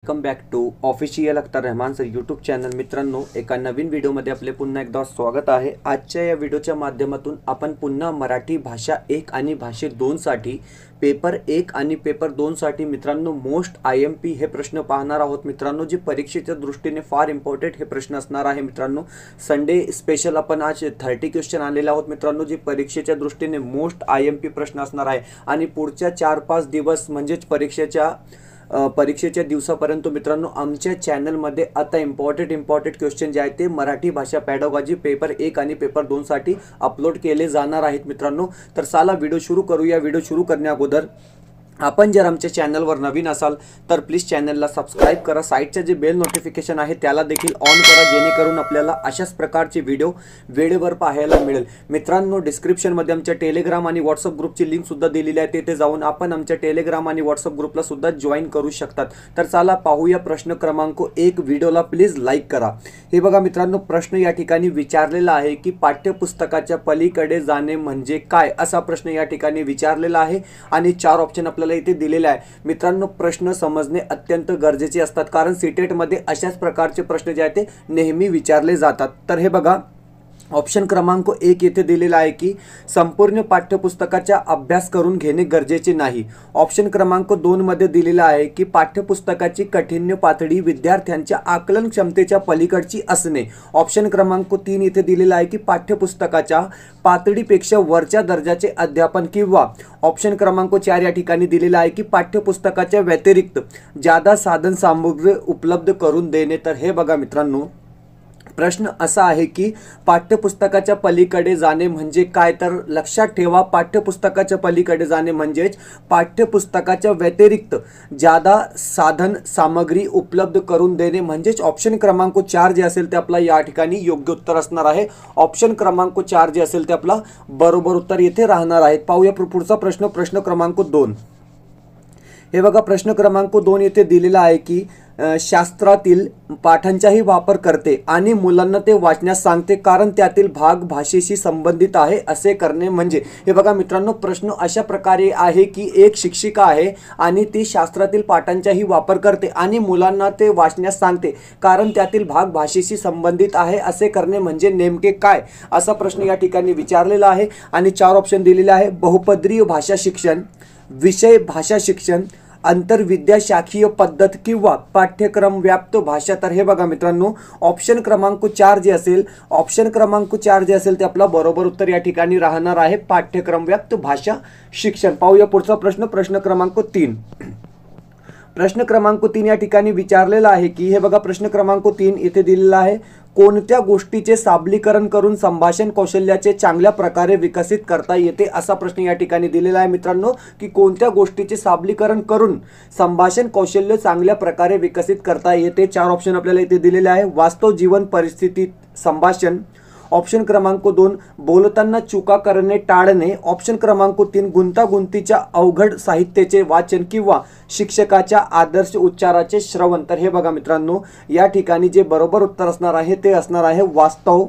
Welcome back to official Akhtar Rahman sir YouTube channel. मित्रांनो, एका नवीन व्हिडिओमध्ये आपले पुन्हा एकदा स्वागत आहे। आजच्या या व्हिडिओच्या माध्यमातून आपण पुन्हा मराठी भाषा 1 आणि भाषा 2 साठी पेपर 1 आणि पेपर 2 साठी मित्रांनो मोस्ट IMP हे प्रश्न पाहणार आहोत। मित्रांनो, जे परीक्षेच्या दृष्टीने फार इम्पॉर्टंट हे प्रश्न असणार आहे। मित्रांनो, संडे स्पेशल आपण आज 30 क्वेश्चन आलेले आहोत। मित्रांनो, जे परीक्षेच्या दृष्टीने मोस्ट IMP प्रश्न असणार आहे आणि पुढच्या 4-5 दिवस म्हणजे परीक्षेच्या दिवसापर्यंत मित्रांनो आमच्या चॅनलमध्ये आता इम्पॉर्टंट क्वेश्चन जे आहेत ते मराठी भाषा पॅडागॉजी पेपर 1 आणि पेपर 2 साठी अपलोड केले जाणार आहेत। मित्रांनो, तर चला व्हिडिओ सुरू करूया। व्हिडिओ सुरू करण्या अगोदर आपण जर आमच्या चॅनलवर नवीन असाल तर प्लीज चॅनलला सबस्क्राइब करा। साइडचे जे बेल नोटिफिकेशन आहे त्याला देखील ऑन करा, जेणेकरून आपल्याला अशाच प्रकारचे व्हिडिओ वेळेवर पाहायला मिळेल। मित्रांनो, डिस्क्रिप्शन मध्ये आमच्या टेलिग्राम आणि व्हॉट्सअप ग्रुपची लिंक सुद्धा दिलेली आहे, तेथे जाऊन आपण आमच्या टेलिग्राम आणि व्हॉट्सअप ग्रुपला सुद्धा जॉइन करू शकतात। तर चला पाहूया प्रश्न क्रमांक 1। व्हिडिओला प्लीज लाईक करा। हे बघा मित्रांनो, प्रश्न या ठिकाणी विचारलेला आहे की पाठ्यपुस्तकाच्या पलीकडे जाणे म्हणजे काय, असा प्रश्न या ठिकाणी विचारलेला आहे आणि 4 ऑप्शन आपल्याला इथे दिलेले आहे। मित्रांनो, प्रश्न समजणे अत्यंत गरजेचे असतात, कारण सीटेट मध्ये अशाच प्रकारचे प्रश्न जे आहेत ते नेहमी विचारले जातात। तर हे बघा, ऑप्शन क्रमांक 1 येथे दिलेला आहे की संपूर्ण पाठ्यपुस्तकाचा अभ्यास करून घेणे गरजेचे नाही। ऑप्शन क्रमांक 2 मध्ये दिलेला आहे की पाठ्यपुस्तकाची काठिण्य पातळी विद्यार्थ्यांच्या आकलन क्षमतेच्या पलीकडची असणे। ऑप्शन क्रमांक 3 येथे दिलेला आहे की पाठ्यपुस्तकाच्या पातळीपेक्षा वरच्या दर्जाचे अध्यापन, किंवा ऑप्शन क्रमांक 4 या ठिकाणी दिलेला आहे की पाठ्यपुस्तकाच्या व्यतिरिक्त ज्यादा साधन सामुग्री उपलब्ध करून देणे। तर हे बघा मित्रांनो, प्रश्न असा आहे की पाठ्यपुस्तकाच्या पलीकडे जाणे म्हणजे काय, तर लक्षात ठेवा, पाठ्यपुस्तकाच्या पलीकडे जाणे म्हणजेच पाठ्यपुस्तकाच्या व्यतिरिक्त ज्यादा साधन सामग्री उपलब्ध करून देणे, म्हणजेच ऑप्शन क्रमांक 4 जे असेल ते आपला या ठिकाणी योग्य उत्तर असणार आहे। ऑप्शन क्रमांक 4 जे असेल ते आपला बरोबर उत्तर येथे राहणार आहे। पाहूया पुढचा प्रश्न, प्रश्न क्रमांक 2। हे बघा, प्रश्न क्रमांक 2 येथे दिलेला आहे की शास्त्रातील पाठांचाही वापर करते आणि मुलांना ते वाचण्यास सांगते, कारण त्यातील भाग भाषेशी संबंधित आहे, असे करणे म्हणजे। हे बघा मित्रांनो, प्रश्न अशा प्रकारे आहे की एक शिक्षिका आहे आणि ती शास्त्रातील पाठांचाही वापर करते आणि मुलांना ते वाचण्यास सांगते, कारण त्यातील भाग भाषेशी संबंधित आहे, असे करणे म्हणजे नेमके काय, असा प्रश्न या ठिकाणी विचारलेला आहे आणि 4 ऑप्शन दिलेले आहे। बहुपदरीय भाषा शिक्षण, विषय भाषा शिक्षण, आंतरविद्याशाखीय पद्धत किंवा पाठ्यक्रम व्याप्त भाषा। तर हे बघा मित्रांनो, ऑप्शन क्रमांक 4 जे असेल ते आपला बरोबर उत्तर या ठिकाणी राहणार आहे, पाठ्यक्रम व्याप्त भाषा शिक्षण। पाहूया पुढचा प्रश्न, प्रश्न क्रमांक 3। प्रश्न क्रमांक 3 या ठिकाणी विचारलेला आहे की हे बघा, प्रश्न क्रमांक 3 इथे दिलेला आहे, कोणत्या गोष्टीचे साबलीकरण करून संभाषण कौशल्याचे चांगल्या प्रकारे विकसित करता येते, असा प्रश्न या ठिकाणी दिलेला आहे। मित्रांनो, की कोणत्या गोष्टीचे साबलीकरण करून संभाषण कौशल्य चांगल्या प्रकारे विकसित करता येते। 4 ऑप्शन आपल्याला इथे दिलेले आहे। वास्तव जीवन परिस्थितीत संभाषण, ऑप्शन क्रमांक 2 बोलताना चुका करणे टाळणे, ऑप्शन क्रमांक 3 गुंतागुंतीच्या अवघड साहित्याचे वाचन किंवा शिक्षकाच्या आदर्श उच्चाराचे श्रवण। तर हे बघा मित्रांनो, या ठिकाणी जे बरोबर उत्तर असणार आहे ते असणार आहे वास्तव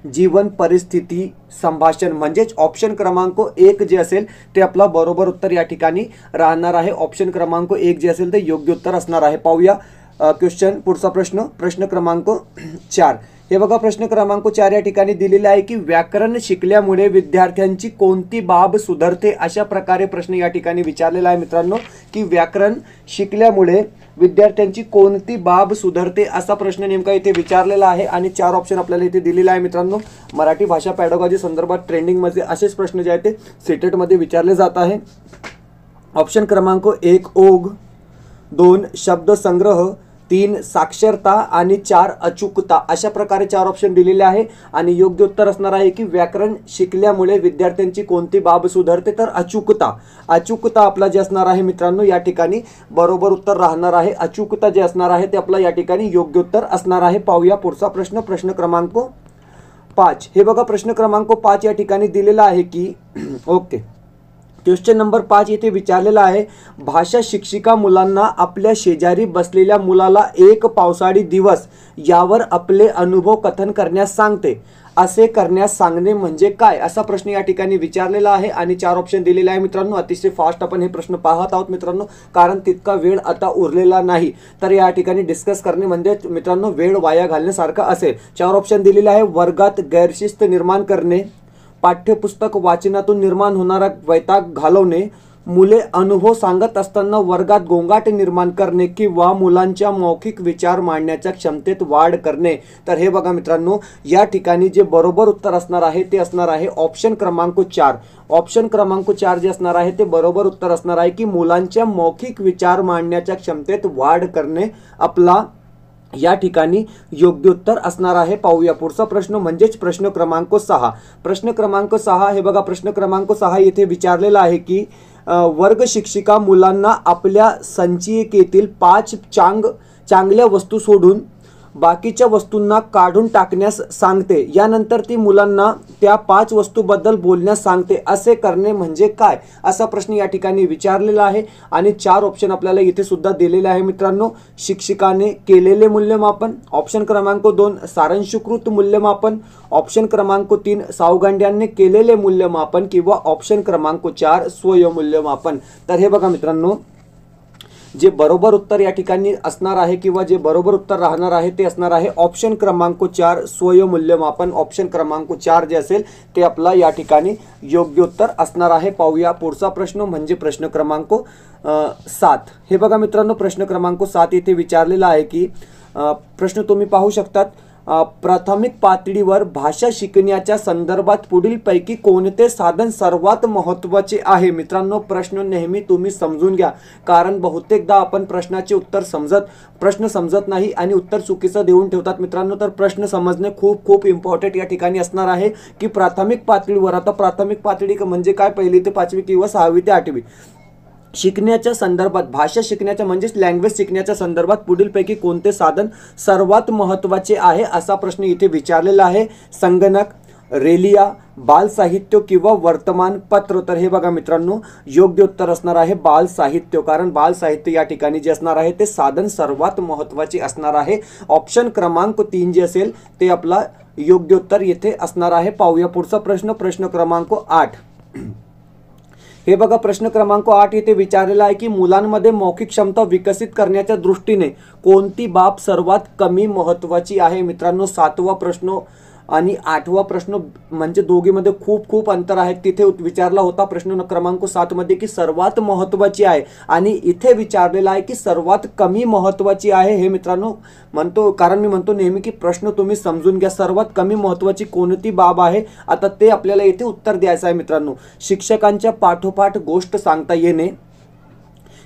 जीवन परिस्थिती संभाषण, म्हणजेच ऑप्शन क्रमांक 1 जे असेल ते आपला बरोबर उत्तर या ठिकाणी राहणार आहे। ऑप्शन क्रमांक 1 जे असेल ते योग्य उत्तर असणार आहे। पाहूया क्वेश्चन, पुढचा प्रश्न, प्रश्न क्रमांक 4। हे बघा, प्रश्न क्रमांक 4 या ठिकाणी दिलेले आहे की व्याकरण शिकल्यामुळे विद्यार्थ्यांची कोणती बाब सुधारते, अशा प्रकारे प्रश्न या ठिकाणी विचारलेला आहे। मित्रांनो, की व्याकरण शिकल्यामुळे विद्यार्थ्यांची कोणती बाब सुधारते, असा प्रश्न नेमका इथे विचारलेला आहे आणि 4 ऑप्शन आपल्याला इथे दिलेले आहे। मित्रांनो, मराठी भाषा पॅडागॉजी संदर्भात ट्रेंडिंग मध्ये असेच प्रश्न जे आहेत ते सीटेट मध्ये विचारले जात आहे। ऑप्शन क्रमांक 1 ओघ, 2 शब्द संग्रह, 3 साक्षरता आणि 4 अचूकता, अशा प्रकारे 4 ऑप्शन दिलेले आहे आणि योग्य उत्तर असणार आहे की व्याकरण शिकल्यामुळे विद्यार्थ्यांची कोणती बाब सुधारते, तर अचूकता आपला जे असणार आहे मित्रांनो या ठिकाणी बरोबर उत्तर राहणार आहे। अचूकता जे असणार आहे ते आपला या ठिकाणी योग्य उत्तर असणार आहे। पाहूया पुढचा प्रश्न, प्रश्न क्रमांक 5। हे बघा, प्रश्न क्रमांक 5 या ठिकाणी दिलेला आहे की ओके, क्वेश्चन नंबर 5 येथे विचारलेला आहे, भाषा शिक्षिका मुलांना आपल्या शेजारी बसलेल्या मुलाला एक पावसाळी दिवस यावर आपले अनुभव कथन करण्यास सांगते असे करण्यास सांगणे म्हणजे काय, असा प्रश्न या ठिकाणी विचारलेला आहे आणि 4 ऑप्शन दिलेले आहे मित्रांनो. अतिशय फास्ट आपण हे प्रश्न पाहत आहोत मित्रांनो, कारण तितका वेळ आता उरलेला नाही. तर या ठिकाणी डिस्कस करणे म्हणजे मित्रांनो वेळ वाया घालण्यासारखा असेल. 4 ऑप्शन दिलेले आहे. वर्गात गैरशिस्त निर्माण करणे, पाठ्यपुस्तक वाचनातून निर्माण होणारा वैताग घालवणे, मुले अनुभव सांगत असताना वर्गात गोंगाट निर्माण करणे किंवा मुलांच्या मौखिक विचार मांडण्याच्या क्षमतेत वाढ करणे. तर हे बघा मित्रांनो, या ठिकाणी जे बरोबर उत्तर असणार आहे ते असणार आहे ऑप्शन क्रमांक 4. ऑप्शन क्रमांक 4 जे असणार आहे ते बरोबर उत्तर असणार आहे की मुलांच्या मौखिक विचार मांडण्याच्या क्षमतेत वाढ करणे आपला या ठिकाणी योग्य उत्तर असणार आहे. पाहूया पुढचा प्रश्न म्हणजेच प्रश्न क्रमांक 6. प्रश्न क्रमांक 6 हे बघा, प्रश्न क्रमांक 6 येथे विचारलेला आहे की वर्ग शिक्षिका मुलांना आपल्या संचिकेतील 5 चांगल्या वस्तू सोडून बाकीच्या वस्तूंना काढून टाकण्यास सांगते. यानंतर ती मुलांना त्या 5 वस्तूबद्दल बोलण्यास सांगते. असे करणे म्हणजे काय, असा प्रश्न या ठिकाणी विचारलेला आहे आणि 4 ऑप्शन आपल्याला इथे सुद्धा दिलेले आहे मित्रांनो. शिक्षकाने केलेले मूल्यमापन, ऑप्शन क्रमांक 2 सारांशकृत मूल्यमापन, ऑप्शन क्रमांक 3 सावगंड्यांनी केलेले मूल्यमापन किंवा ऑप्शन क्रमांक 4 स्वयंमूल्यमापन. तर हे बघा मित्रांनो, जे बरोबर उत्तर या ठिकाणी असणार आहे किंवा जे बरोबर उत्तर राहणार आहे ते असणार आहे ऑप्शन क्रमांक 4 स्वयंमूल्यमापन. ऑप्शन क्रमांक 4 जे असेल ते आपला या ठिकाणी योग्य उत्तर असणार आहे. पाहूया पुढचा प्रश्न म्हणजे प्रश्न क्रमांक 7. हे बघा मित्रांनो, प्रश्न क्रमांक 7 इथे विचारलेला आहे की प्रश्न तुम्ही पाहू शकतात. प्राथमिक पातळीवर भाषा शिकण्याच्या संदर्भात पुढीलपैकी कोणते साधन सर्वात महत्त्वाचे आहे. मित्रांनो, प्रश्न नेहमी तुम्ही समजून घ्या, कारण बहुतेकदा आपण प्रश्न समजत नाही आणि उत्तर चुकीचं देऊन ठेवतात मित्रांनो. तर प्रश्न समजणे खूप खूप इम्पॉर्टंट या ठिकाणी असणार आहे की प्राथमिक पातळीवर, आता प्राथमिक पातळी म्हणजे काय, 1ली ते 5वी किंवा 6वी ते 8वी शिकण्याच्या संदर्भात, भाषा शिकण्याच्या म्हणजेच लँग्वेज शिकण्याच्या संदर्भात पुढीलपैकी कोणते साधन सर्वात महत्त्वाचे आहे, असा प्रश्न इथे विचारलेला आहे. संगणक, रेलिया, बाल साहित्य किंवा वर्तमानपत्र. तर हे बघा मित्रांनो, योग्य उत्तर असणार आहे बाल साहित्य, कारण बाल साहित्य या ठिकाणी जे असणार आहे ते साधन सर्वात महत्त्वाचे असणार आहे. ऑप्शन क्रमांक 3 जे असेल ते आपला योग्य उत्तर येथे असणार आहे. पाहूया पुढचा प्रश्न, प्रश्न क्रमांक 8. हे बघा, प्रश्न क्रमांक 8 येथे विचारलेला आहे की मुलांमध्ये मौखिक क्षमता विकसित करण्याच्या दृष्टीने कोणती बाब सर्वात कमी महत्त्वाची आहे. मित्रांनो, 7वा प्रश्न आणि 8वा प्रश्न म्हणजे दोघीमध्ये खूप खूप अंतर आहे. तिथे विचारला होता प्रश्न क्रमांक 7 मध्ये की सर्वात महत्त्वाची आहे आणि इथे विचारलेला आहे की सर्वात कमी महत्त्वाची आहे. हे मित्रांनो म्हणतो, कारण मी म्हणतो नेहमी की प्रश्न तुम्ही समजून घ्या. सर्वात कमी महत्त्वाची कोणती बाब आहे, आता ते आपल्याला इथे उत्तर द्यायचं आहे मित्रांनो. शिक्षकांच्या पाठोपाठ गोष्ट सांगता येणे,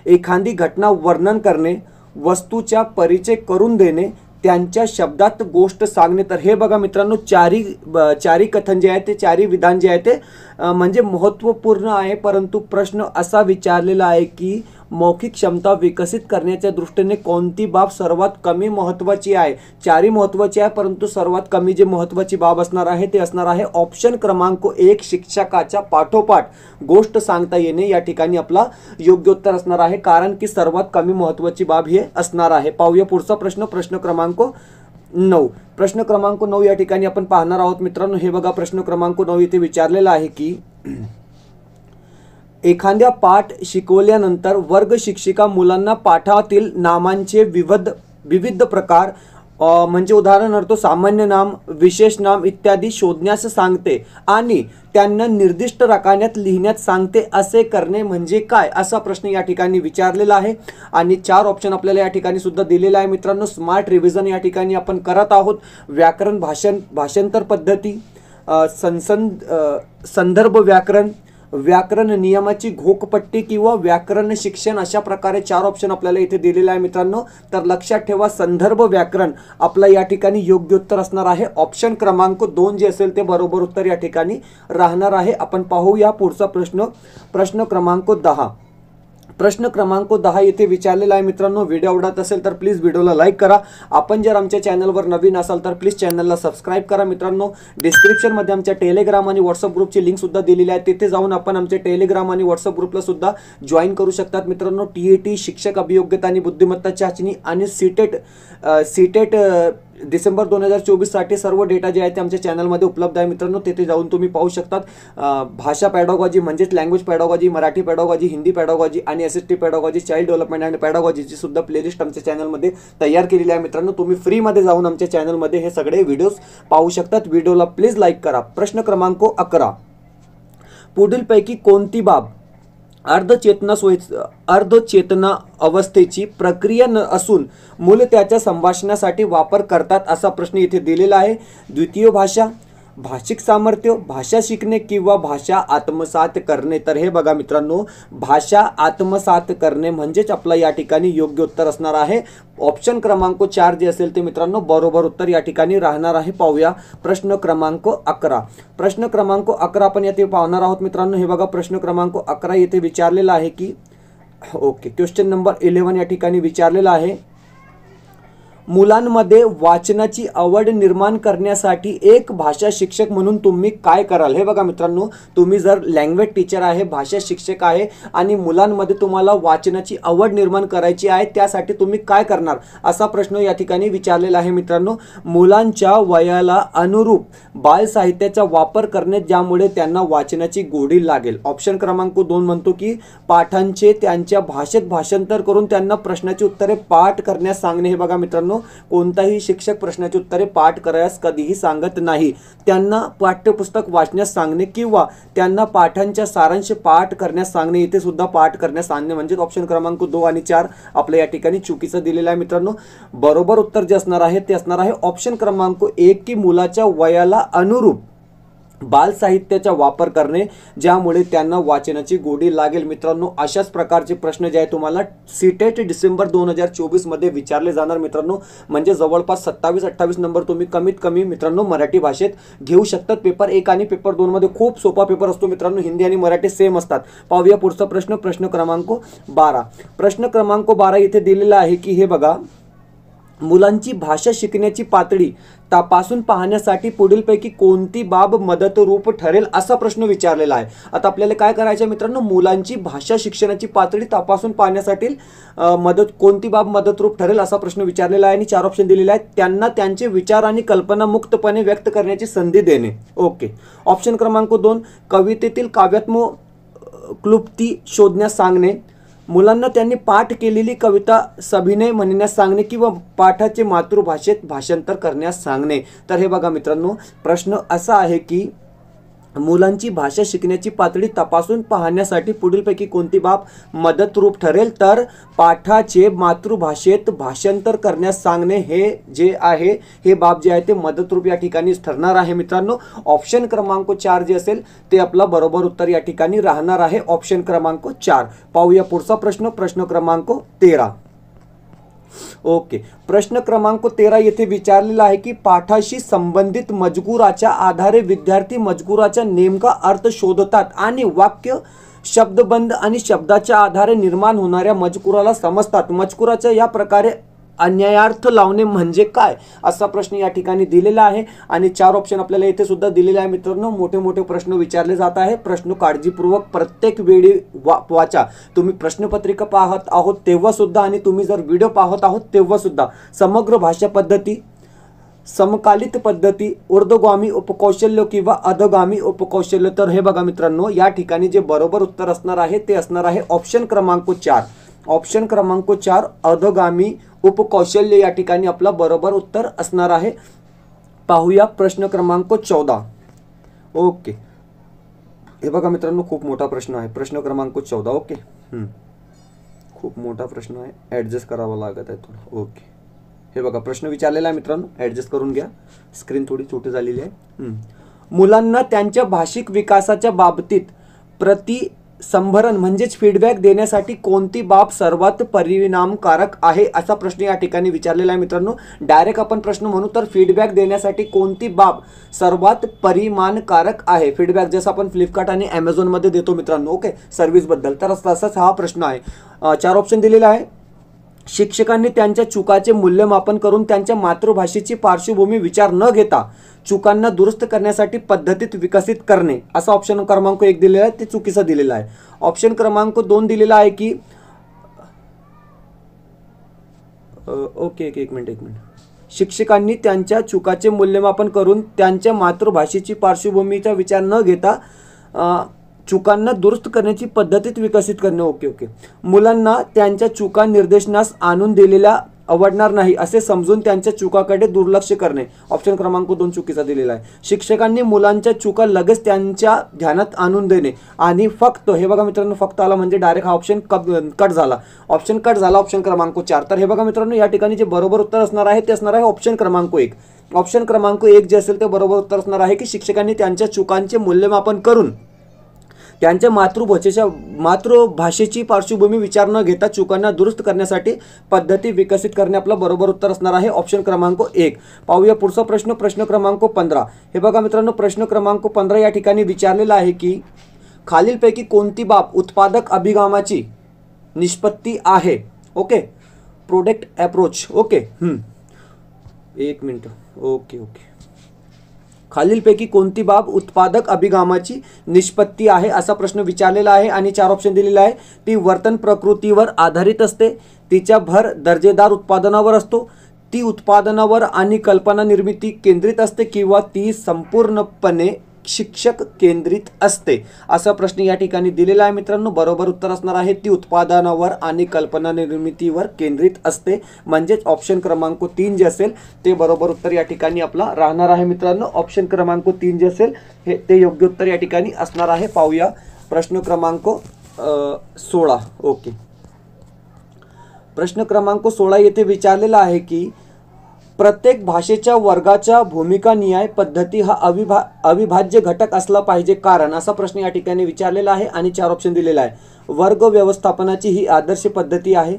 एखादी घटना वर्णन करणे, वस्तूचा परिचय करून देणे, त्यांच्या शब्दात गोष्ट सांगणे. तर हे बघा मित्रांनो, चारी कथन जे आहे ते, चारी विधान जे आहे ते म्हणजे महत्त्वपूर्ण आहे. परंतु प्रश्न असा विचारलेला आहे की मौखिक क्षमता विकसित करण्याच्या दृष्टीने कोणती बाब सर्वात कमी महत्त्वाची आहे. चारी महत्त्वाची आहे, परंतु सर्वात कमी जे महत्त्वाची बाब असणार आहे ते असणार आहे ऑप्शन क्रमांक 1 शिक्षकाच्या पाठोपाठ गोष्ट सांगता येणे. या ठिकाणी आपला योग्य उत्तर असणार आहे, कारण की सर्वात कमी महत्त्वाची बाब हे असणार आहे. पाहूया पुढचा प्रश्न, प्रश्न क्रमांक 9. प्रश्न क्रमांक 9 या ठिकाणी आपण पाहणार आहोत मित्रांनो. हे बघा, प्रश्न क्रमांक 9 इथे विचारलेला आहे की एखाद्या पाठ शिकवल्यानंतर वर्ग शिक्षिका मुलांना पाठातील नामांचे विविध प्रकार म्हणजे उदाहरणार्थ सामान्य नाम, विशेष नाम इत्यादी शोधण्यास सांगते आणि त्यांना निर्दिष्ट रकान्यात लिहिण्यास सांगते. असे करणे म्हणजे काय, असा प्रश्न या ठिकाणी विचारलेला आहे आणि 4 ऑप्शन आपल्याला या ठिकाणी सुद्धा दिलेला आहे मित्रांनो. स्मार्ट रिव्हिजन या ठिकाणी आपण करत आहोत. व्याकरण, भाषांतर पद्धती, संदर्भ व्याकरण, व्याकरण नियमाची घोकपट्टी किंवा व्याकरण शिक्षण, अशा प्रकारे 4 ऑप्शन आपल्याला इथे दिलेले आहे मित्रांनो. तर लक्षात ठेवा, संदर्भ व्याकरण आपला या ठिकाणी योग्य उत्तर असणार आहे. ऑप्शन क्रमांक 2 जे असेल ते बरोबर उत्तर या ठिकाणी राहणार आहे. आपण पाहूया पुढचा प्रश्न, प्रश्न क्रमांक 10. प्रश्न क्रमांक 10 येथे विचारलेला आहे मित्रांनो. व्हिडिओ आवडत असेल तर प्लीज व्हिडिओला लाईक करा. आपण जर आमच्या चॅनलवर नवीन असाल तर प्लीज चॅनलला सबस्क्राईब करा मित्रांनो. डिस्क्रिप्शनमध्ये आमच्या टेलिग्राम आणि व्हॉट्सअप ग्रुपची लिंक सुद्धा दिलेली आहे. तिथे जाऊन आपण आमच्या टेलिग्राम आणि व्हॉट्सअप ग्रुपला सुद्धा जॉईन करू शकतात मित्रांनो. TET शिक्षक अभियोग्यता आणि बुद्धिमत्ता चाचणी आणि सीटेट डिसेंबर 2024 साठी सर्व डेटा जे आहे ते आमच्या चॅनलमध्ये उपलब्ध आहे मित्रांनो, तेथे जाऊन तुम्ही पाहू शकतात. भाषा पॅडॉगॉजी म्हणजेच लँग्वेज पॅडॉगॉजी, मराठी पॅडॉगॉजी, हिंदी पॅडॉगॉजी आणि एसएसटी पॅडॉगॉजी, चाइल्ड डेव्हलपमेंट अँड पॅडॉगॉजीची सुद्धा प्लेलिस्ट आमच्या चॅनलमध्ये तयार केलेली आहे मित्रांनो. तुम्ही फ्रीमध्ये जाऊन आमच्या चॅनलमध्ये हे सगळे व्हिडिओज पाहू शकतात. व्हिडिओला प्लीज लाईक करा. प्रश्न क्रमांक 11, पुढीलपैकी कोणती बाब अर्धचेतना अवस्थेची प्रक्रिया न असून मूल त्याच्या संभाषणासाठी वापर करतात, असा प्रश्न इथे दिलेला आहे. द्वितीय भाषा, भाषिक सामर्थ्य, भाषा शिकणे किंवा भाषा आत्मसात करणे. तर हे बघा मित्रांनो, भाषा आत्मसात करणे म्हणजेच आपला या ठिकाणी योग्य उत्तर असणार आहे. ऑप्शन क्रमांक 4 जे असेल ते मित्रांनो बरोबर उत्तर या ठिकाणी राहणार आहे. पाहूया प्रश्न क्रमांक 11. प्रश्न क्रमांक 11 आपण येथे पाहणार आहोत मित्रांनो. हे बघा प्रश्न क्रमांक 11 येथे विचारलेला आहे की ओके, क्वेश्चन नंबर 11 या ठिकाणी विचारलेला आहे. मुलांमध्ये वाचनाची आवड निर्माण करण्यासाठी एक भाषा शिक्षक म्हणून तुम्ही काय कराल? हे बघा मित्रांनो, तुम्ही जर लँग्वेज टीचर आहे, भाषा शिक्षक आहे आणि मुलांमध्ये तुम्हाला वाचनाची आवड निर्माण करायची आहे, त्यासाठी तुम्ही काय करणार, असा प्रश्न या ठिकाणी विचारलेला आहे मित्रांनो. मुलांच्या वयाला अनुरूप बाल साहित्याचा वापर करणे, ज्यामुळे त्यांना वाचनाची गोडी लागेल. ऑप्शन क्रमांक 2 म्हणतो की पाठांचे त्यांच्या भाषेत भाषांतर करून त्यांना प्रश्नाची उत्तरे पाठ करण्यास सांगणे. हे बघा मित्रांनो, कोणताही शिक्षक प्रश्नाची उत्तरे पाठ करायस कधीही सांगत नाही. त्यांना पाठ्यपुस्तक वाचण्यास सांगणे किंवा त्यांना पाठांच्या सारांश पाठ करण्यास सांगणे. इथे सुद्धा पाठ करण्यास सांगणे म्हणजे ऑप्शन क्रमांक 2 आणि 4 आपल्या या ठिकाणी चुकीचं दिलेलं आहे मित्रांनो. बरोबर उत्तर जे असणार आहे ते असणार आहे ऑप्शन क्रमांक 1 की मुलाच्या वयाला अनुरूप बाल साहित्याचा वापर करणे, ज्यामुळे त्यांना वाचनाची गोडी लागेल. मित्रांनो, अशाच प्रकारचे प्रश्न जे आहे तुम्हाला सीटेट डिसेंबर 2024 मध्ये विचारले जाणार मित्रांनो. म्हणजे जवळपास 27-28 नंबर तुम्ही कमीत कमी मित्रांनो मराठी भाषेत घेऊ शकतात. पेपर 1 आणि पेपर 2 मध्ये खूप सोपा पेपर असतो मित्रांनो. हिंदी आणि मराठी सेम असतात. पाहूया पुढचा प्रश्न, प्रश्न क्रमांक 12. प्रश्न क्रमांक 12 इथे दिलेला आहे की हे बघा, मुलांची भाषा शिकण्याची पातळी तपासून पाहण्यासाठी पुढीलपैकी कोणती बाब मदतरूप ठरेल, असा प्रश्न विचारलेला आहे. आता आपल्याला काय करायचं आहे मित्रांनो, मुलांची भाषा शिक्षणाची पातळी तपासून पाहण्यासाठी कोणती बाब मदतरूप ठरेल, असा प्रश्न विचारलेला आहे आणि 4 ऑप्शन दिलेले आहेत. त्यांना त्यांचे विचार आणि कल्पना मुक्तपणे व्यक्त करण्याची संधी देणे. ओके. ऑप्शन क्रमांक 2, कवितेतील काव्यात्मक क्लुप्ती शोधण्यास सांगणे. मुलांना त्यांनी पाठ केलेली कविता सभिनय म्हणण्यास सांगणे किंवा पाठाचे मातृभाषेत भाषांतर करण्यास सांगणे. तर हे बघा मित्रांनो, प्रश्न असा आहे की मुलांची भाषा शिकण्याची पातळी तपासून पाहण्यासाठी पुढीलपैकी कोणती बाब मदतरूप ठरेल, तर पाठाचे मातृभाषेत भाषांतर करण्यास सांगणे हे जे आहे हे बाब जे आहे ते मदतरूप या ठिकाणी ठरणार आहे मित्रांनो. ऑप्शन क्रमांक 4 जे असेल ते आपला बरोबर उत्तर या ठिकाणी राहणार आहे. ऑप्शन क्रमांक 4. पाहूया पुढचा प्रश्न, प्रश्न क्रमांक 13. ओके. प्रश्न क्रमांक 13 येथे विचारलेला आहे की पाठाशी संबंधित मजकुराच्या आधारे विद्यार्थी मजकुराचा नेमका अर्थ शोधतात आणि वाक्य शब्दबंध आणि शब्दाच्या आधारे निर्माण होणाऱ्या मजकुराला समजतात. मजकुराच्या या प्रकारे अन्यायार्थ लावणे म्हणजे काय, असा प्रश्न या ठिकाणी दिलेला आहे आणि 4 ऑप्शन आपल्याला इथे सुद्धा दिलेले आहे मित्रांनो. मोठे मोठे प्रश्न विचारले जात आहे. प्रश्न काळजीपूर्वक प्रत्येक वेळी वाचा. तुम्ही प्रश्नपत्रिका पाहत आहोत तेव्हा सुद्धा आणि तुम्ही जर व्हिडिओ पाहत आहोत तेव्हा सुद्धा समग्र भाषा पद्धती, समकालित पद्धती, ऊर्ध्वगामी उपकौशल्य किंवा अधोगामी उपकौशल्य. तर हे बघा मित्रांनो, या ठिकाणी जे बरोबर उत्तर असणार आहे ते असणार आहे ऑप्शन क्रमांक 4. ऑप्शन क्रमांक 4 अधोगामी उपकौशल्य या ठिकाणी आपला बरोबर उत्तर असणार आहे. पाहूया प्रश्न क्रमांक 14. ओके. हे बघा मित्रांनो, खूप मोठा प्रश्न आहे. प्रश्न क्रमांक 14. ओके. खूप मोठा प्रश्न आहे, ॲडजस्ट करावा लागत आहे थोडं. ओके. हे बघा प्रश्न विचारलेला आहे मित्रांनो, ॲडजस्ट करून घ्या. स्क्रीन थोडी छोटी झालेली आहे. मुलांना त्यांच्या भाषिक विकासाच्या बाबतीत प्रतिसंभरण म्हणजेच फीडबॅक देण्यासाठी कोणती बाब सर्वात परिणामकारक आहे, असा प्रश्न या ठिकाणी विचारलेला आहे मित्रांनो. डायरेक्ट आपण प्रश्न म्हणू तर फीडबॅक देण्यासाठी कोणती बाब सर्वात परिणामकारक आहे. फीडबॅक जसं आपण फ्लिपकार्ट आणि ॲमेझॉन मध्ये देतो मित्रांनो, ओके, सर्व्हिस बद्दल, तर तसाच हा प्रश्न आहे. 4 ऑप्शन दिलेला आहे. शिक्षकांनी त्यांच्या चुकाचे मूल्यमापन करून त्यांच्या मातृभाषेची पार्श्वभूमी विचार न घेता चुकांना दुरुस्त करण्यासाठी पद्धतीत विकसित करणे, असा ऑप्शन क्रमांक 1 दिलेला आहे, ते चुकीचा दिलेला आहे. ऑप्शन क्रमांक 2 दिलेला आहे की ओके एक मिनिट. शिक्षकांनी त्यांच्या चुकाचे मूल्यमापन करून त्यांच्या मातृभाषेची पार्श्वभूमीचा विचार न घेता चुकांना दुरुस्त करण्याची पद्धतीत विकसित करणे. ओके. मुलांना त्यांच्या चुका निर्देशनास आणून दिलेल्या आवडणार नाही असे समजून त्यांच्या चुकाकडे दुर्लक्ष करणे. ऑप्शन क्रमांक 2 चुकीचा दिलेला आहे. शिक्षकांनी मुलांच्या चुका लगेच त्यांच्या ध्यानात आणून देणे आणि फक्त, हे बघा मित्रांनो, फक्त आला म्हणजे डायरेक्ट हा ऑप्शन कट झाला. ऑप्शन कट झाला ऑप्शन क्रमांक 4. तर हे बघा मित्रांनो, या ठिकाणी जे बरोबर उत्तर असणार आहे ते असणार आहे ऑप्शन क्रमांक 1. ऑप्शन क्रमांक 1 जे असेल ते बरोबर उत्तर असणार आहे की शिक्षकांनी त्यांच्या चुकांचे मूल्यमापन करून त्यांच्या मातृभाषेची पार्श्वभूमी विचार न घेता चुकांना दुरुस्त करण्यासाठी पद्धती विकसित करणे आपलं बरोबर उत्तर असणार आहे ऑप्शन क्रमांक 1. पाहूया पुढचा प्रश्न, प्रश्न क्रमांक 15. हे बघा मित्रांनो, प्रश्न क्रमांक 15 या ठिकाणी विचारलेला आहे की खालीलपैकी कोणती बाब उत्पादक अभिगमाची निष्पत्ती आहे. Okay, product approach. ओके, एक मिनिट. ओके. खालीलपैकी कोणती बाब उत्पादक अभिगमाची निष्पत्ती आहे असा प्रश्न विचारलेला आहे आणि 4 ऑप्शन दिलेला आहे. ती वर्तन प्रकृतीवर आधारित असते, तिच्या भर दर्जेदार उत्पादनावर असतो, ती उत्पादनावर आणि कल्पना निर्मिती केंद्रित असते किंवा ती संपूर्णपणे शिक्षक केंद्रित असते. असा प्रश्न या ठिकाणी दिलेला आहे मित्रांनो. बरोबर उत्तर असणार आहे ती उत्पादनावर आणि कल्पना निर्मितीवर केंद्रित असते, म्हणजेच ऑप्शन क्रमांक 3 जे असेल ते बरोबर उत्तर या ठिकाणी आपला राहणार आहे मित्रांनो. ऑप्शन क्रमांक 3 जे असेल हे ते योग्य उत्तर या ठिकाणी असणार आहे. पाहूया प्रश्न क्रमांक 16. ओके, प्रश्न क्रमांक 16 येथे विचारलेला आहे की प्रत्येक भाषेच्या वर्गाच्या भूमिका न्याय पद्धती हा अविभाज्य घटक असला पाहिजे कारण, असा प्रश्न या ठिकाणी विचारलेला आहे आणि 4 ऑप्शन दिलेला आहे. वर्ग व्यवस्थापनाची ही आदर्श पद्धती आहे,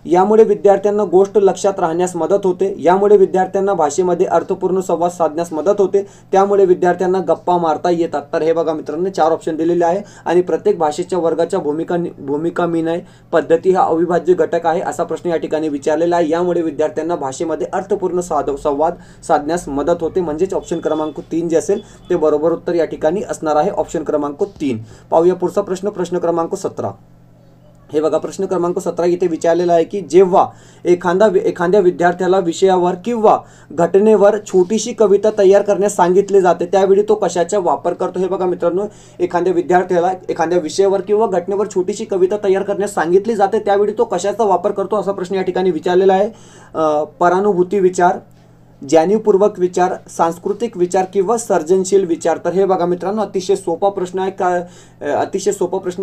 यामुळे विद्यार्थ्यांना गोष्ट लक्षात राहण्यास मदत होते, यामुळे विद्यार्थ्यांना भाषेमध्ये अर्थपूर्ण संवाद साधण्यास मदत होते, त्यामुळे विद्यार्थ्यांना गप्पा मारता येतात. तर हे बघा मित्रांनो, 4 ऑप्शन दिलेले आहे आणि प्रत्येक भाषेच्या वर्गाच्या भूमिका न्याय पद्धती हा अविभाज्य घटक आहे असा प्रश्न या ठिकाणी विचारलेला आहे. यामुळे विद्यार्थ्यांना भाषेमध्ये अर्थपूर्ण संवाद साधण्यास मदत होते, म्हणजेच ऑप्शन क्रमांक 3 जे असेल ते बरोबर उत्तर या ठिकाणी असणार आहे ऑप्शन क्रमांक 3. पाहूया पुढचा प्रश्न, प्रश्न क्रमांक 17. हे बघा प्रश्न क्रमांक 17 इथे विचारलेला आहे की जेव्हा एखाद्या विद्यार्थ्याला विषयावर किंवा घटनेवर छोटीशी कविता तयार करण्यास सांगितले जाते त्यावेळी तो कशाचा वापर करतो. हे बघा मित्रांनो, एखाद्या विद्यार्थ्याला एखाद्या विषयावर किंवा घटनेवर छोटीशी कविता तयार करण्यास सांगितली जाते त्यावेळी तो कशाचा वापर करतो असा प्रश्न या ठिकाणी विचारलेला आहे. परानुभूती विचार, जाणीवपूर्वक विचार, सांस्कृतिक विचार किंवा सर्जनशील विचार. तर हे बघा मित्रांनो, अतिशय सोपा प्रश्न आहे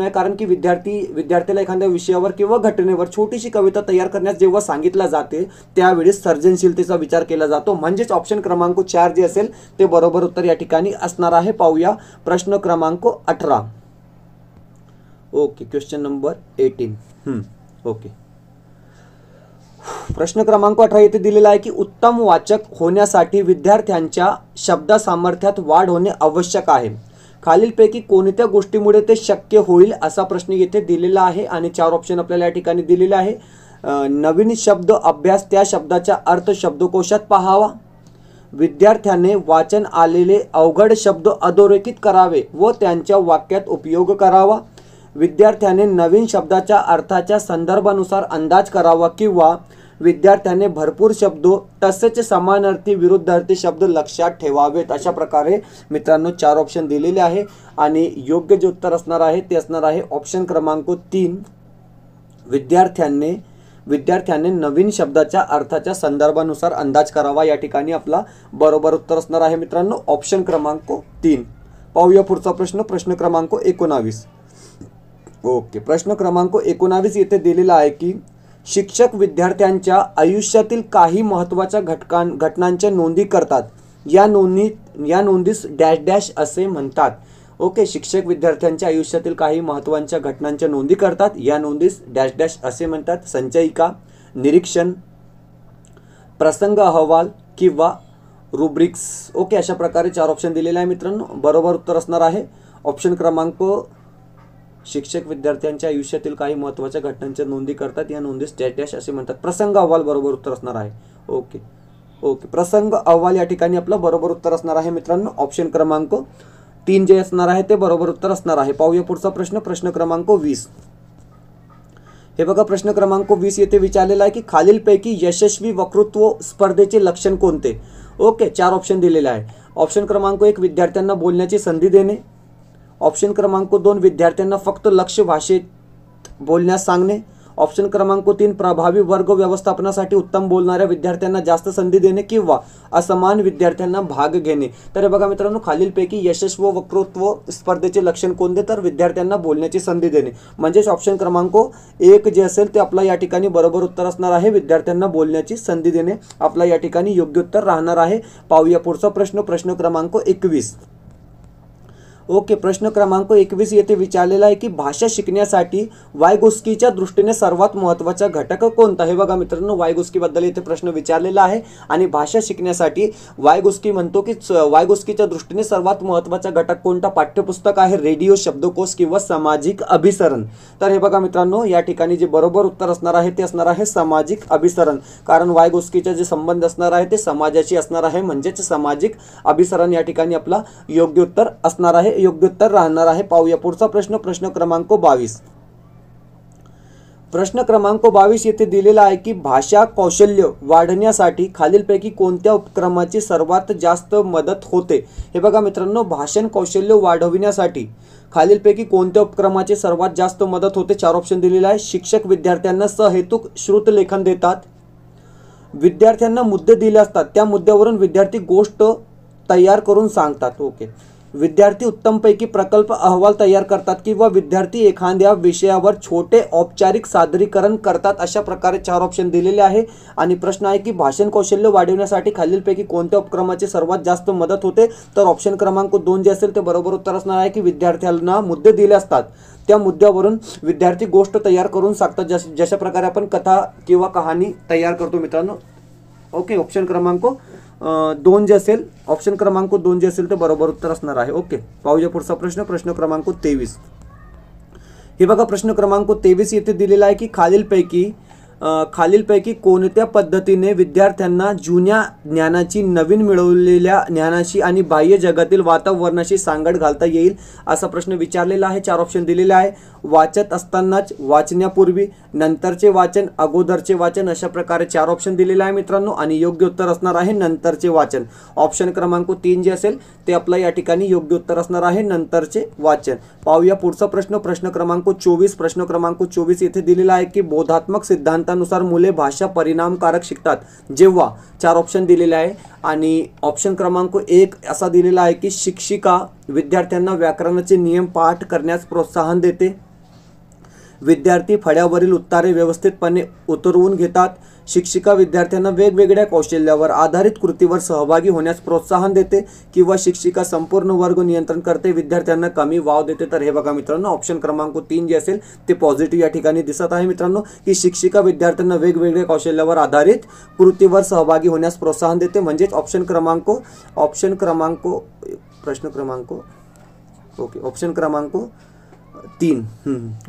कारण की विद्यार्थ्याला एखाद्या विषयावर किंवा घटनेवर छोटीशी कविता तयार करण्यास जेव्हा सांगितलं जाते त्यावेळी सर्जनशीलतेचा विचार केला जातो, म्हणजेच ऑप्शन क्रमांक 4 जे असेल ते बरोबर उत्तर या ठिकाणी असणार आहे. पाहूया प्रश्न क्रमांक 18. Okay, question number 18. ओके, प्रश्न क्रमांक 18 येथे दिलेला आहे की उत्तम वाचक होण्यासाठी विद्यार्थ्यांच्या शब्द सामर्थ्यात वाढ होणे आवश्यक आहे. खालीलपैकी कोणत्या गोष्टीमुळे ते शक्य होईल असा प्रश्न येथे दिलेला आहे आणि 4 ऑप्शन आपल्याला या ठिकाणी दिलेले आहे. नवीन शब्द अभ्यास, त्या शब्दाचा अर्थ शब्दकोशात पाहावा, विद्यार्थ्याने वाचन आलेले अवघड शब्द अधोरेखित करावे व त्यांच्या वाक्यात उपयोग करावा, विद्यार्थ्याने नवीन शब्दाच्या अर्थाच्या संदर्भानुसार अंदाज करावा किंवा विद्यार्थ्याने भरपूर शब्द तसेच समानार्थी विरुद्धार्थी शब्द लक्षात ठेवावेत. अशा प्रकारे मित्रांनो 4 ऑप्शन दिलेले आहे आणि योग्य जे उत्तर असणार आहे ते असणार आहे ऑप्शन क्रमांक 3. विद्यार्थ्याने नवीन शब्दाच्या अर्थाच्या संदर्भानुसार अंदाज करावा या ठिकाणी आपला बरोबर उत्तर असणार आहे मित्रांनो ऑप्शन क्रमांक 3. पाहूया पुढचा प्रश्न, प्रश्न क्रमांक 19. ओके, प्रश्न क्रमांक 19 येथे दिलेला आहे की शिक्षक विद्यार्थ्यांच्या आयुष्यातील काही महत्त्वाच्या घटनांच्या नोंदी करतात, या नोंदीस डॅश डॅश असे म्हणतात. ओके, शिक्षक विद्यार्थ्यांच्या आयुष्यातील काही महत्त्वाच्या घटनांच्या नोंदी करतात, या नोंदीस डॅश डॅश असे म्हणतात. संचयिका, निरीक्षण, प्रसंग अहवाल किंवा रुब्रिक्स. ओके, अशा प्रकारे 4 ऑप्शन दिलेले आहे मित्रांनो. बरोबर उत्तर असणार आहे ऑप्शन क्रमांक, शिक्षक विद्यार्थ्यांच्या आयुष्यातील काही महत्त्वाच्या घटनांच्या नोंदी करतात, या नोंदीस डॅश डॅश असे म्हणतात. प्रसंग अहवाल बरोबर उत्तर असणार आहे. ओके, प्रसंग अहवाल या ठिकाणी आपलं बरोबर उत्तर असणार आहे मित्रांनो ऑप्शन क्रमांक 3 जे असणार आहे ते बरोबर उत्तर असणार आहे. पाहूया पुढचा प्रश्न, प्रश्न क्रमांक 20. हे बघा प्रश्न क्रमांक 20 येथे विचारलेला आहे की खालीलपैकी यशस्वी वक्तृत्व स्पर्धेचे लक्षण कोणते. ओके, 4 ऑप्शन दिलेले आहे. ऑप्शन क्रमांक 1 विद्यार्थ्यांना बोलण्याची संधी देणे. ऑप्शन क्रमांक 2 विद्यार्थ्यांना फक्त लक्ष्य भाषेत बोलण्यास सांगणे. ऑप्शन क्रमांक 3 प्रभावी वर्ग व्यवस्थापनासाठी उत्तम बोलणाऱ्या विद्यार्थ्यांना जास्त संधी देणे किंवा असमान विद्यार्थ्यांना भाग घेणे. तर हे बघा मित्रांनो, खालीलपैकी यशस्वी वक्तृत्व स्पर्धेचे लक्षण कोणते, तर विद्यार्थ्यांना बोलण्याची संधी देणे. म्हणजेच ऑप्शन क्रमांक 1 जे असेल ते आपला या ठिकाणी बरोबर उत्तर असणार आहे. विद्यार्थ्यांना बोलण्याची संधी देणे आपला या ठिकाणी योग्य उत्तर राहणार आहे. पाहूया पुढचा प्रश्न, प्रश्न क्रमांक 21. ओके, प्रश्न क्रमांक 21 येथे विचारलेला आहे की भाषा शिकण्यासाठी वायगोस्कीच्या दृष्टीने सर्वात महत्त्वाचा घटक कोणता. हे बघा मित्रांनो, वायगोस्कीबद्दल इथे प्रश्न विचारलेला आहे आणि भाषा शिकण्यासाठी वायगोस्की म्हणतो की वायगोस्कीच्या दृष्टीने सर्वात महत्त्वाचा घटक कोणता. पाठ्यपुस्तक आहे, रेडिओ, शब्दकोश किंवा सामाजिक अभिसरण. तर हे बघा मित्रांनो, या ठिकाणी जे बरोबर उत्तर असणार आहे ते असणार आहे सामाजिक अभिसरण. कारण वायगोस्कीचा जे संबंध असणार आहे ते समाजाशी असणार आहे, म्हणजेच सामाजिक अभिसरण या ठिकाणी आपला योग्य उत्तर असणार आहे, योग्य उत्तर राहणार आहे. पाहूया पुढचा प्रश्न, प्रश्न क्रमांक 22. प्रश्न क्रमांक 22 येथे दिलेला आहे की भाषा कौशल्य वाढण्यासाठी खालीलपैकी कोणत्या उपक्रमाची सर्वात जास्त मदत होते. हे बघा मित्रांनो, भाषण कौशल्य वाढविण्यासाठी खालीलपैकी कोणत्या उपक्रमाची सर्वात जास्त मदत होते. 4 ऑप्शन दिलेले आहे. शिक्षक विद्यार्थ्यांना सहेतुक श्रुतलेखन देतात. विद्यार्थ्यांना मुद्दे दिले असतात, त्या मुद्द्यावरून विद्यार्थी गोष्ट तयार करून सांगतात. ओके, विद्यार्थी उत्तमपैकी प्रकल्प अहवाल तयार करतात किंवा विद्यार्थी एखाद्या विषयावर छोटे औपचारिक सादरीकरण करतात. अशा प्रकारे 4 ऑप्शन दिलेले आहे. आणि प्रश्न आहे की भाषण कौशल्य वाढवण्यासाठी खालीलपैकी कोणत्या उपक्रमाची सर्वात जास्त मदत होते. तर ऑप्शन क्रमांक 2 जे असेल ते बरोबर उत्तर असणार आहे की विद्यार्थ्यांना मुद्दे दिले असतात, त्या मुद्द्यावरून विद्यार्थी गोष्ट तयार करून सांगतात. जशा प्रकारे आपण कथा किंवा कहाणी तयार करतो मित्रांनो. ओके, ऑप्शन क्रमांक 2 जे असेल, ऑप्शन क्रमांक 2 जे असेल ते बरोबर उत्तर असणार आहे. ओके, पाहूया पुढचा प्रश्न, प्रश्न क्रमांक 23. हे बघा प्रश्न क्रमांक 23 येथे दिलेला आहे की खालीलपैकी कोणत्या पद्धतीने विद्यार्थ्यांना जुन्या ज्ञानाची नवीन मिळवलेल्या ज्ञानाशी आणि बाह्य जगातील वातावरणाशी सांगड घालता येईल. असा प्रश्न विचारलेला आहे. 4 ऑप्शन दिलेले आहे. वाचत असतानाच, वाचण्यापूर्वी, नंतरचे वाचन, अगोदरचे वाचन. अशा प्रकारे 4 ऑप्शन दिलेले आहे मित्रांनो आणि योग्य उत्तर असणार आहे नंतरचे वाचन. ऑप्शन क्रमांक 3 जे असेल ते आपला या ठिकाणी योग्य उत्तर असणार आहे नंतरचे वाचन. पाहूया पुढचा प्रश्न, प्रश्न क्रमांक 24. प्रश्न क्रमांक 24 येथे दिलेला आहे की बोधात्मक सिद्धांतानुसार मुले भाषा परिणामकारक शिकतात जेव्हा. 4 ऑप्शन दिलेले आहे आणि ऑप्शन क्रमांक 1 असा दिलेला आहे की शिक्षिका विद्यार्थ्यांना व्याकरणाचे नियम पाठ करण्यास प्रोत्साहन देते. विद्यार्थी फळ्यावरील उत्तरे व्यवस्थितपणे उतरवून घेतात. शिक्षिका विद्यार्थ्यांना वेगवेगळ्या कौशल्यावर आधारित कृतीवर सहभागी होण्यास प्रोत्साहन देते किंवा शिक्षिका संपूर्ण वर्ग नियंत्रण करते, विद्यार्थ्यांना कमी वाव देते. तर हे बघा मित्रांनो, ऑप्शन क्रमांक 3 जे असेल ते पॉझिटिव्ह या ठिकाणी दिसत आहे मित्रांनो की शिक्षिका विद्यार्थ्यांना वेगवेगळ्या कौशल्यावर आधारित कृतीवर सहभागी होण्यास प्रोत्साहन देते. म्हणजेच ऑप्शन क्रमांक प्रश्न क्रमांक ओके ऑप्शन क्रमांक 3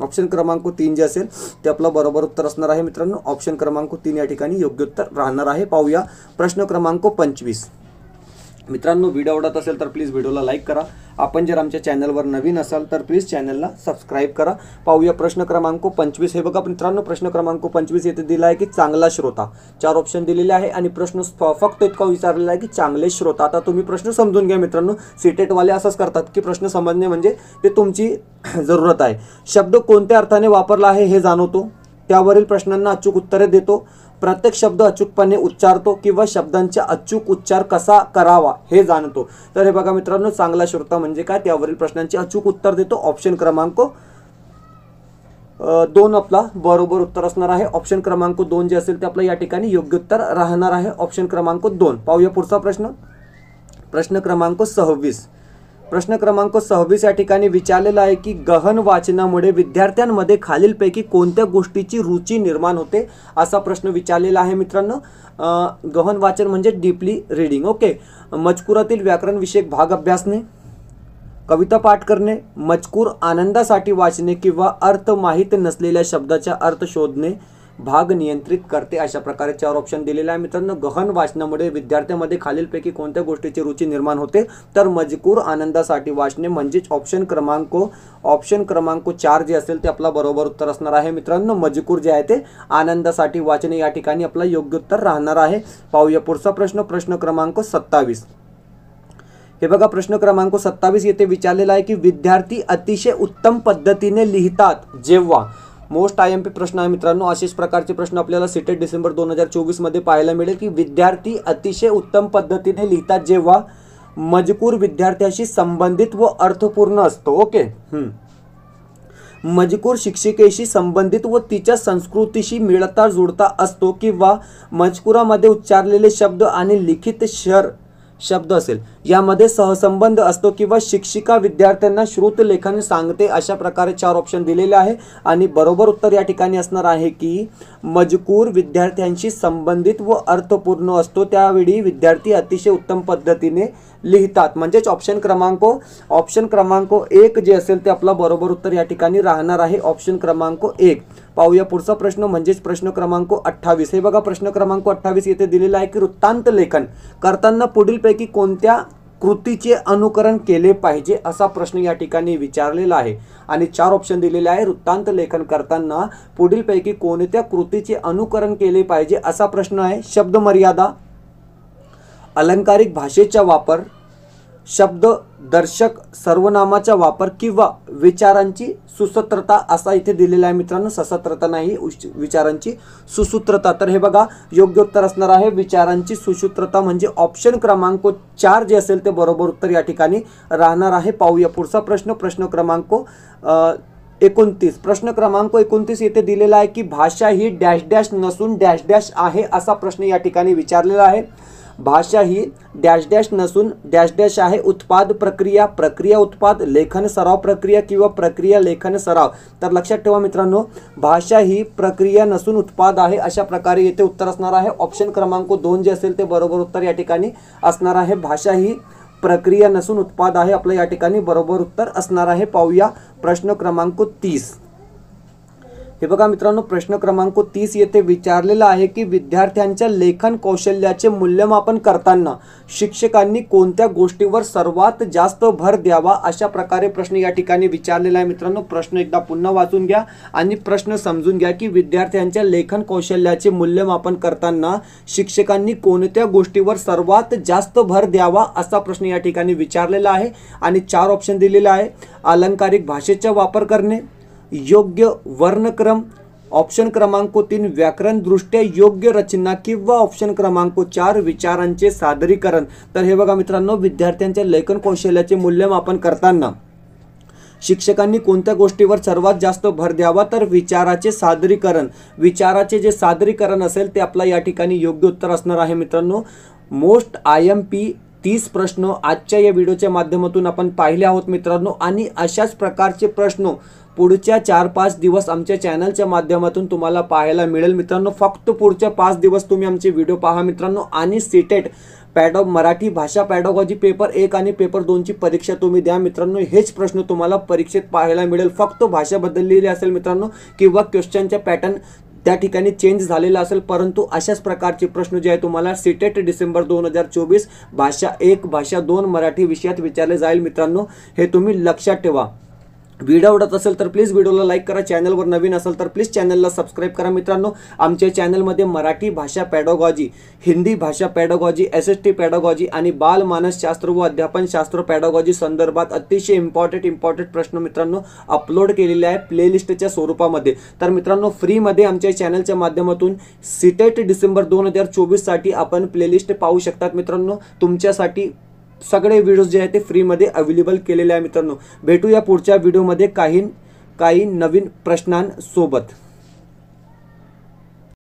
ऑप्शन क्रमांक 3 जे असेल ते आपला बरोबर उत्तर असणार आहे मित्रांनो. ऑप्शन क्रमांक 3 या ठिकाणी योग्य उत्तर राहणार आहे. पाहूया प्रश्न क्रमांक 25. मित्रांनो, व्हिडिओ आवडत असेल तर प्लीज व्हिडिओला लाईक करा. आपण जर आमच्या चॅनलवर नवीन असाल तर प्लीज चॅनलला सबस्क्राईब करा. पाहूया प्रश्न क्रमांक 25. हे बघा मित्रांनो, प्रश्न क्रमांक 25 येथे दिला आहे की चांगला श्रोता. 4 ऑप्शन दिलेले आहे आणि प्रश्न फक्त इतका विचारलेला आहे की चांगले श्रोता. आता तुम्ही प्रश्न समजून घ्या मित्रांनो. सीटेट वाले असंच करतात की प्रश्न समजणे म्हणजे ते तुमची जरूरत आहे. शब्द कोणत्या अर्थाने वापरला आहे हे जाणवतो, त्यावरील प्रश्नांना अचूक उत्तरे देतो, प्रत्येक शब्द अचूकपणे उच्चारतो किंवा शब्दांचा अचूक उच्चार कसा करावा हे जाणतो. तर हे बघा मित्रांनो, चांगला श्रोता म्हणजे काय, त्यावरील प्रश्नांचे अचूक उत्तर देतो. ऑप्शन क्रमांक 2 आपला बरोबर उत्तर असणार आहे. ऑप्शन क्रमांक 2 जे असेल ते आपलं या ठिकाणी योग्य उत्तर राहणार आहे. ऑप्शन क्रमांक 2. पाहूया पुढचा प्रश्न, प्रश्न क्रमांक 26. प्रश्न क्रमांक 26 या ठिकाणी विचारलेला आहे की गहन वाचनामुळे विद्यार्थ्यांमध्ये खालीलपैकी कोणत्या गोष्टीची रुची निर्माण होते. असा प्रश्न विचारलेला आहे मित्रांनो. गहन वाचन म्हणजे डीपली रीडिंग. ओके, मजकुरातील व्याकरणविषयक भाग अभ्यासणे, कविता पाठ करणे, मजकूर आनंदासाठी वाचणे किंवा अर्थ माहीत नसलेल्या शब्दाचा अर्थ शोधणे, भाग नियंत्रित करते. अशा प्रकारे 4 ऑप्शन दिलेले आहे मित्रांनो. गहन वाचनामुळे विद्यार्थ्यांमध्ये खालीलपैकी कोणत्या गोष्टीची रुची निर्माण होते, तर मजकूर आनंदासाठी वाचणे म्हणजेच ऑप्शन क्रमांक 4 जे असेल ते आपला बरोबर उत्तर असणार आहे मित्रांनो. मजकूर जे आहे ते आनंदासाठी वाचणे या ठिकाणी आपला योग्य उत्तर राहणार आहे. पाहूया पुढचा प्रश्न, प्रश्न क्रमांक 27. हे बघा, प्रश्न क्रमांक 27 येथे विचारलेला आहे की विद्यार्थी अतिशय उत्तम पद्धतीने लिहितात जेव्हा. मोस्ट IMP प्रश्न आहे मित्रांनो. असेच प्रकारचे प्रश्न आपल्याला सीटेट डिसेंबर 2024 मध्ये पाहायला मिळेल की विद्यार्थी अतिशय उत्तम पद्धतीने लिहितात जेव्हा मजकूर विद्यार्थ्याशी संबंधित व अर्थपूर्ण असतो. ओके, मजकूर शिक्षिकेशी संबंधित व तिच्या संस्कृतीशी मिळता जुळता असतो किंवा मजकुरामध्ये उच्चारलेले शब्द आणि लिखित शब्द असेल यामध्ये सहसंबंध असतो किंवा शिक्षिका विद्यार्थ्यांना श्रुत लेखन सांगते. अशा प्रकारे 4 ऑप्शन दिलेले आहे आणि बरोबर उत्तर या ठिकाणी असणार आहे की मजकूर विद्यार्थ्यांशी संबंधित व अर्थपूर्ण असतो त्यावेळी विद्यार्थी अतिशय उत्तम पद्धतीने लिहितात. म्हणजेच ऑप्शन क्रमांक 1 जे असेल ते आपला बरोबर उत्तर या ठिकाणी राहणार आहे. ऑप्शन क्रमांक 1. पाहूया पुढचा प्रश्न म्हणजेच प्रश्न क्रमांक 28. हे बघा, प्रश्न क्रमांक 28 येथे दिलेला आहे की वृत्तांत लेखन करताना पुढीलपैकी कोणत्या कृतीचे अनुकरण केले पाहिजे असा प्रश्न या ठिकाणी विचारलेला आहे आणि 4 ऑप्शन दिलेले आहे. वृत्तांत लेखन करताना पुढीलपैकी कोणत्या कृतीचे अनुकरण केले पाहिजे असा प्रश्न आहे. शब्द मर्यादा, अलंकारिक भाषेचा वापर, शब्द दर्शक सर्वनामाचा वापर किंवा विचारांची सुसूत्रता असा इथे दिलेला आहे मित्रांनो. ससूत्रता नाही, विचारांची सुसूत्रता. तर हे बघा, योग्य उत्तर असणार आहे विचारांची सुसूत्रता म्हणजे ऑप्शन क्रमांक 4 जे असेल ते बरोबर उत्तर या ठिकाणी राहणार आहे. पाहूया पुढचा प्रश्न, प्रश्न क्रमांक 29. प्रश्न क्रमांक 29 येथे दिलेला आहे की भाषा ही डॅश डॅश नसून डॅश डॅश आहे असा प्रश्न या ठिकाणी विचारलेला आहे. भाषा ही डॅश डॅश नसून डॅश डॅश आहे. उत्पाद प्रक्रिया, प्रक्रिया उत्पाद, लेखन सराव प्रक्रिया किंवा प्रक्रिया लेखन सराव. तर लक्षात ठेवा मित्रांनो, भाषा ही प्रक्रिया नसून उत्पाद आहे अशा प्रकारे येथे उत्तर असणार आहे. ऑप्शन क्रमांक 2 जे असेल ते बरोबर उत्तर या ठिकाणी असणार आहे. भाषा ही प्रक्रिया नसून उत्पाद आहे आपलं या ठिकाणी बरोबर उत्तर असणार आहे. पाहूया प्रश्न क्रमांक 30. हे बघा मित्रांनो, प्रश्न क्रमांक 30 येथे विचारलेला आहे की विद्यार्थ्यांच्या लेखन कौशल्याचे मूल्यमापन करताना शिक्षकांनी कोणत्या गोष्टीवर सर्वात जास्त भर द्यावा अशा प्रकारे प्रश्न या ठिकाणी विचारलेला आहे मित्रांनो. प्रश्न एकदा पुन्हा वाचून घ्या आणि प्रश्न समजून घ्या की विद्यार्थ्यांच्या लेखन कौशल्याचे मूल्यमापन करताना शिक्षकांनी कोणत्या गोष्टीवर सर्वात जास्त भर द्यावा असा प्रश्न या ठिकाणी विचारलेला आहे आणि 4 ऑप्शन दिलेले आहे. अलंकारिक भाषेचा वापर करणे, योग्य वर्णक्रम, ऑप्शन क्रमांक 3 व्याकरण दृष्ट्या योग्य रचना किंवा ऑप्शन क्रमांक 4 विचारांचे सादरीकरण. तर हे बघा मित्रांनो, विद्यार्थ्यांच्या लेखन कौशल्याचे मूल्यमापन करताना शिक्षकांनी कोणत्या गोष्टीवर सर्वात जास्त भर द्यावा, तर विचाराचे सादरीकरण. विचाराचे जे सादरीकरण असेल ते आपला या ठिकाणी योग्य उत्तर असणार आहे मित्रांनो. मोस्ट IMP 30 प्रश्न आजच्या या व्हिडिओच्या माध्यमातून आपण पाहिले आहोत मित्रांनो आणि अशाच प्रकारचे प्रश्न पुढच्या 4-5 दिवस आमच्या चॅनलच्या माध्यमातून तुम्हाला पाहायला मिळेल मित्रांनो. फक्त पुढच्या 5 दिवस तुम्ही आमचे व्हिडिओ पहा मित्रांनो आणि सीटेट मराठी भाषा पॅडॉगॉजी पेपर 1 आणि पेपर 2 ची परीक्षा तुम्ही द्या मित्रांनो. हेच प्रश्न तुम्हाला परीक्षेत पाहायला मिळेल. फक्त भाषा बदललेली असेल मित्रांनो किंवा क्वेश्चनचा पॅटर्न त्या ठिकाणी चेंज झालेला असेल, परंतु अशाच प्रकारचे प्रश्न जे आहे तुम्हाला सीटेट डिसेंबर 2024 भाषा 1 भाषा 2 मराठी विषयात विचारले जाईल मित्रांनो. हे तुम्ही लक्षात ठेवा. व्हिडिओ आवडत असेल तर प्लीज व्हिडिओला लाईक करा. चॅनलवर नवीन असेल तर प्लीज चॅनलला सबस्क्राईब करा मित्रांनो. आमच्या चॅनलमध्ये मराठी भाषा पॅडॉगॉजी, हिंदी भाषा पॅडॉगॉजी, SST पॅडॉगॉजी आणि बाल मानसशास्त्र व अध्यापनशास्त्र पॅडॉगॉजी संदर्भात अतिशय इम्पॉर्टंट प्रश्न मित्रांनो अपलोड केलेले आहे प्लेलिस्टच्या स्वरूपामध्ये. तर मित्रांनो, फ्रीमध्ये आमच्या चॅनलच्या माध्यमातून सीटेट डिसेंबर 2024 साठी आपण प्लेलिस्ट पाहू शकतात मित्रांनो. तुमच्यासाठी सगळे व्हिडिओज जे आहेत ते फ्रीमध्ये अवेलेबल केलेले आहे मित्रांनो. भेटूया पुढच्या व्हिडिओमध्ये काही नवीन प्रश्नांसोबत.